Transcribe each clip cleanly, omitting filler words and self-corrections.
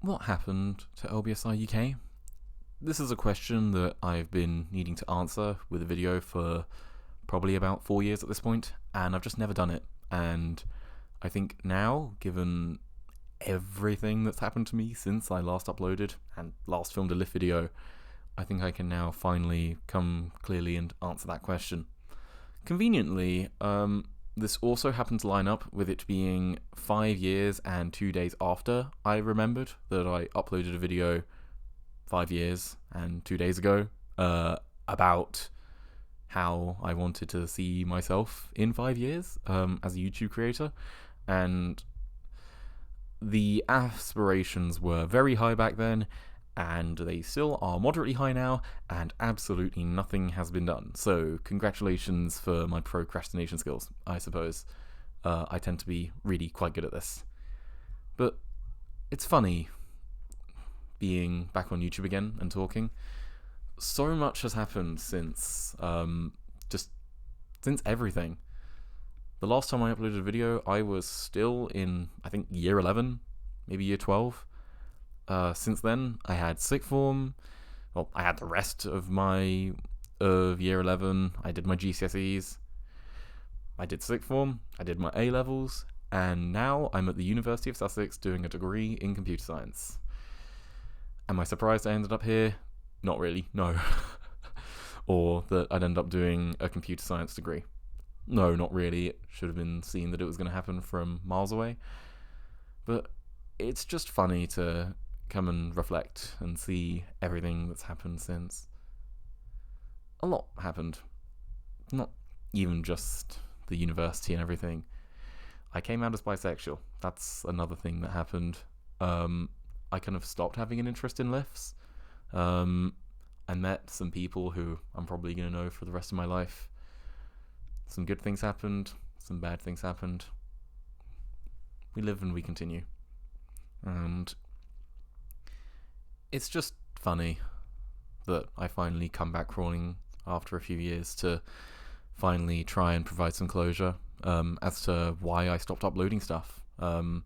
What happened to LBSi UK? This is a question that I've been needing to answer with a video for probably about 4 years at this point, and I've just never done it. And I think now, given everything that's happened to me since I last uploaded and last filmed a lift video, I think I can now finally come clearly and answer that question. Conveniently, this also happened to line up with it being 5 years and 2 days after I remembered that I uploaded a video 5 years and 2 days ago about how I wanted to see myself in 5 years as a YouTube creator. And the aspirations were very high back then, and they still are moderately high now, and absolutely nothing has been done. So congratulations for my procrastination skills, I suppose. I tend to be really quite good at this. But it's funny being back on YouTube again and talking. So much has happened since since everything. The last time I uploaded a video, I was still in, I think, year 11, maybe year 12. Since then, I had sixth form. Well, I had the rest of year 11. I did my GCSEs. I did sixth form. I did my A levels, and now I'm at the University of Sussex doing a degree in computer science. Am I surprised I ended up here? Not really, no. Or that I'd end up doing a computer science degree. No, not really. It should have been seen that it was going to happen from miles away. But it's just funny to come and reflect and see everything that's happened since. A lot happened. Not even just the university and everything. I came out as bisexual. That's another thing that happened. I kind of stopped having an interest in lifts. I met some people who I'm probably going to know for the rest of my life. Some good things happened, some bad things happened. We live and we continue. And it's just funny that I finally come back crawling after a few years to finally try and provide some closure as to why I stopped uploading stuff. And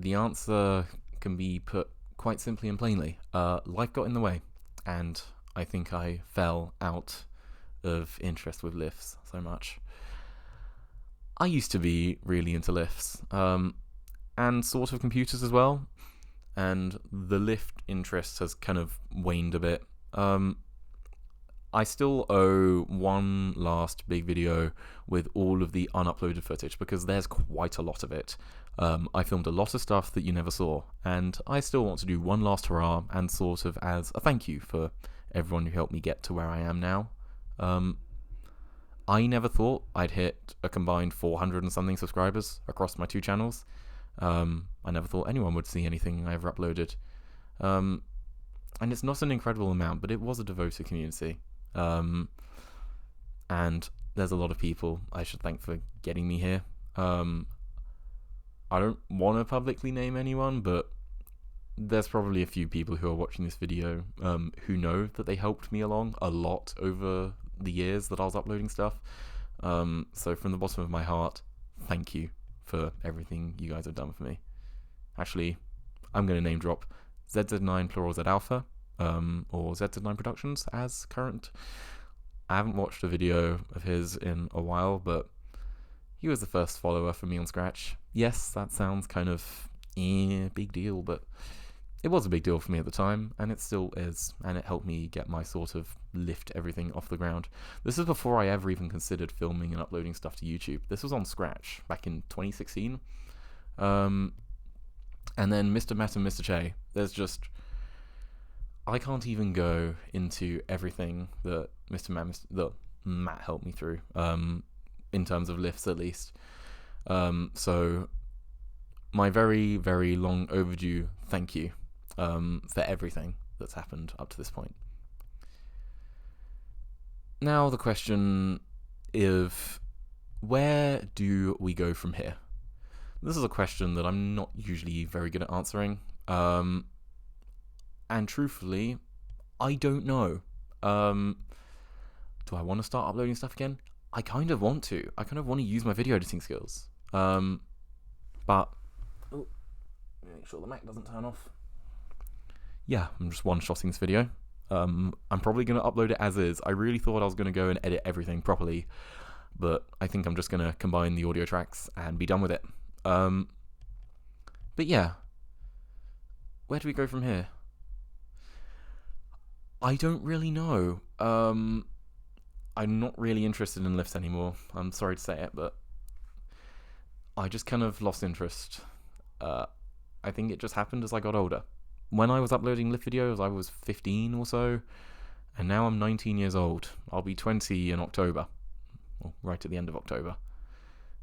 the answer can be put quite simply and plainly. Life got in the way, and I think I fell out of interest with lifts so much. I used to be really into lifts, and sort of computers as well, and the lift interest has kind of waned a bit. I still owe one last big video with all of the unuploaded footage, because there's quite a lot of it. I filmed a lot of stuff that you never saw, and I still want to do one last hurrah, and sort of as a thank you for everyone who helped me get to where I am now. I never thought I'd hit a combined 400 and something subscribers across my two channels. I never thought anyone would see anything I ever uploaded. And it's not an incredible amount, but it was a devoted community. And there's a lot of people I should thank for getting me here. I don't want to publicly name anyone, but there's probably a few people who are watching this video who know that they helped me along a lot over the years that I was uploading stuff. So from the bottom of my heart, thank you for everything you guys have done for me. Actually, I'm going to name drop ZZ9 Plural Z Alpha, or ZZ9 Productions as current. I haven't watched a video of his in a while, but he was the first follower for me on Scratch. Yes, that sounds kind of big deal, but it was a big deal for me at the time, and it still is, and it helped me get my sort of lift everything off the ground. This is before I ever even considered filming and uploading stuff to YouTube. This was on Scratch back in 2016. And then Mr. Matt and Mr. Che, I can't even go into everything that Matt helped me through, in terms of lifts at least. So my very, very long overdue thank you for everything that's happened up to this point. Now the question is, where do we go from here? This is a question that I'm not usually very good at answering, and truthfully, I don't know. Do I want to start uploading stuff again? I kind of want to. I kind of want to use my video editing skills. But make sure the Mac doesn't turn off. Yeah, I'm just one-shotting this video. I'm probably going to upload it as is. I really thought I was going to go and edit everything properly, but I think I'm just going to combine the audio tracks and be done with it. But yeah, where do we go from here? I don't really know. I'm not really interested in lifts anymore. I'm sorry to say it, but I just kind of lost interest. I think it just happened as I got older. When I was uploading lift videos, I was 15 or so, and now I'm 19 years old. I'll be 20 in October, well, right at the end of October.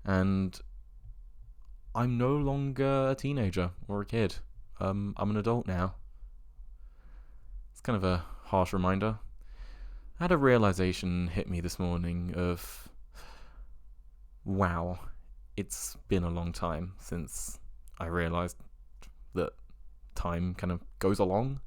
And I'm no longer a teenager or a kid. I'm an adult now. It's kind of a harsh reminder. I had a realization hit me this morning of, wow, it's been a long time since I realized that time kind of goes along.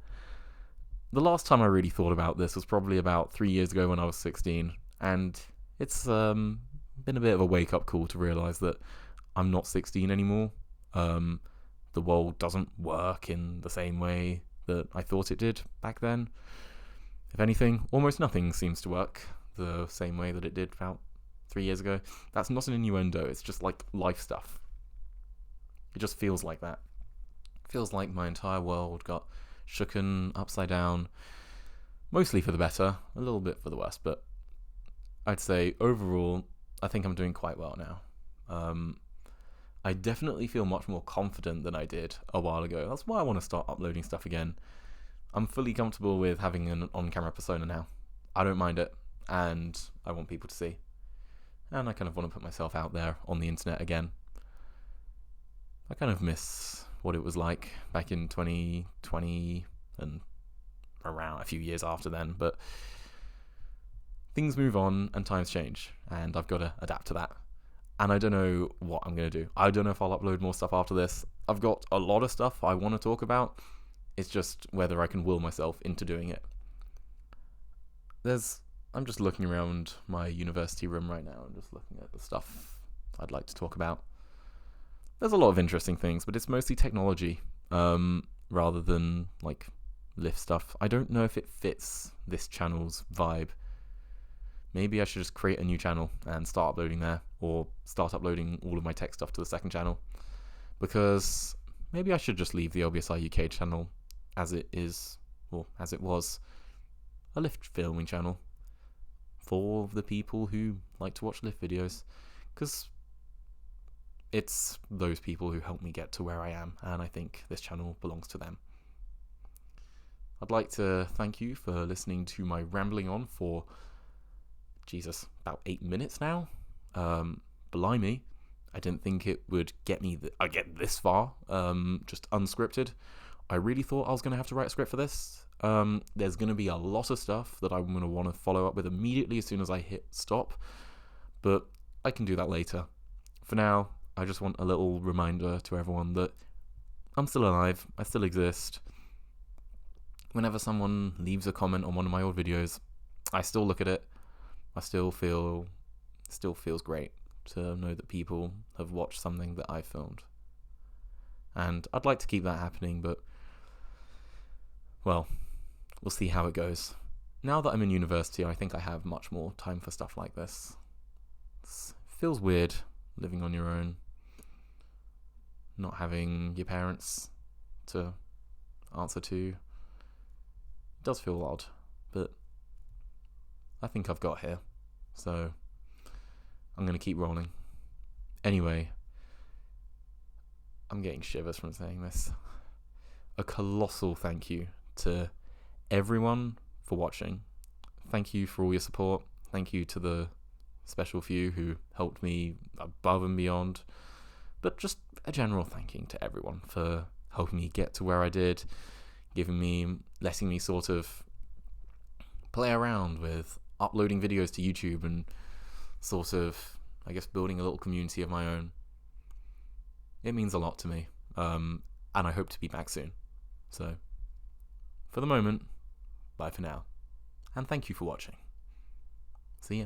The last time I really thought about this was probably about 3 years ago when I was 16, and it's been a bit of a wake-up call to realize that I'm not 16 anymore. The world doesn't work in the same way that I thought it did back then. If anything, almost nothing seems to work the same way that it did about 3 years ago. That's not an innuendo, it's just like life stuff. It just feels like that. It feels like my entire world got shooken upside down, mostly for the better, a little bit for the worse, but I'd say overall, I think I'm doing quite well now. I definitely feel much more confident than I did a while ago. That's why I want to start uploading stuff again. I'm fully comfortable with having an on-camera persona now. I don't mind it, and I want people to see. And I kind of want to put myself out there on the internet again. I kind of miss what it was like back in 2020 and around a few years after then, but things move on and times change, and I've got to adapt to that. And I don't know what I'm going to do. I don't know if I'll upload more stuff after this. I've got a lot of stuff I want to talk about. It's just whether I can will myself into doing it. I'm just looking around my university room right now and just looking at the stuff I'd like to talk about. There's a lot of interesting things, but it's mostly technology, rather than like lift stuff. I don't know if it fits this channel's vibe. Maybe I should just create a new channel and start uploading there, or start uploading all of my tech stuff to the second channel. Because maybe I should just leave the LBSi UK channel as it is, or as it was, a lift filming channel for the people who like to watch lift videos. Because it's those people who helped me get to where I am, and I think this channel belongs to them. I'd like to thank you for listening to my rambling on for, Jesus, about 8 minutes now. Blimey, I didn't think it would get me get this far, just unscripted. I really thought I was going to have to write a script for this. There's going to be a lot of stuff that I'm going to want to follow up with immediately as soon as I hit stop, but I can do that later. For now, I just want a little reminder to everyone that I'm still alive, I still exist. Whenever someone leaves a comment on one of my old videos, I still look at it. It still feels great to know that people have watched something that I filmed. And I'd like to keep that happening, but, well, we'll see how it goes. Now that I'm in university, I think I have much more time for stuff like this. It feels weird living on your own, not having your parents to answer to. It does feel odd, but I think I've got here, so I'm going to keep rolling. Anyway, I'm getting shivers from saying this. A colossal thank you to everyone for watching. Thank you for all your support. Thank you to the special few who helped me above and beyond. But just a general thank you to everyone for helping me get to where I did, letting me sort of play around with uploading videos to YouTube and sort of, I guess, building a little community of my own. It means a lot to me, and I hope to be back soon. So, for the moment, bye for now, and thank you for watching. See ya.